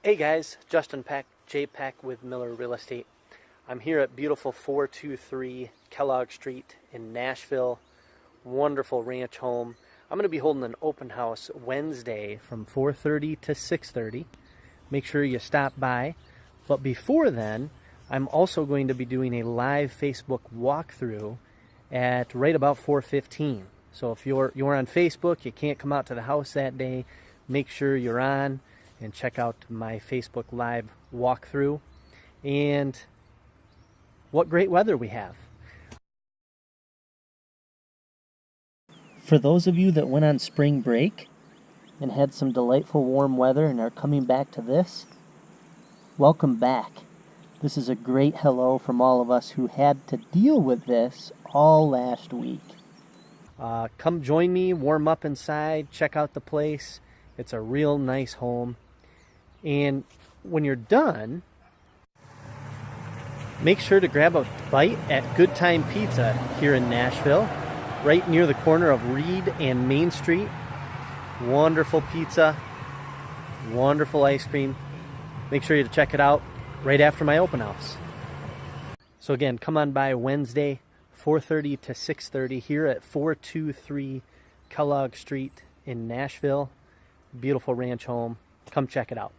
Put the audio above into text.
Hey guys, Justin Peck, Peck with Miller Real Estate. I'm here at beautiful 423 Kellogg Street in Nashville. Wonderful ranch home. I'm going to be holding an open house Wednesday from 4:30 to 6:30. Make sure you stop by. But before then, I'm also going to be doing a live Facebook walkthrough at right about 4:15. So if you're on Facebook, you can't come out to the house that day, make sure you're on and check out my Facebook Live walkthrough. And what great weather we have. For those of you that went on spring break and had some delightful warm weather and are coming back to this, welcome back. This is a great hello from all of us who had to deal with this all last week. Come join me, warm up inside, check out the place. It's a real nice home. And when you're done, make sure to grab a bite at Good Time Pizza here in Nashville, right near the corner of Reed and Main Street. Wonderful pizza, wonderful ice cream. Make sure you check it out right after my open house. So again, come on by Wednesday, 4:30 to 6:30 here at 423 Kellogg Street in Nashville. Beautiful ranch home. Come check it out.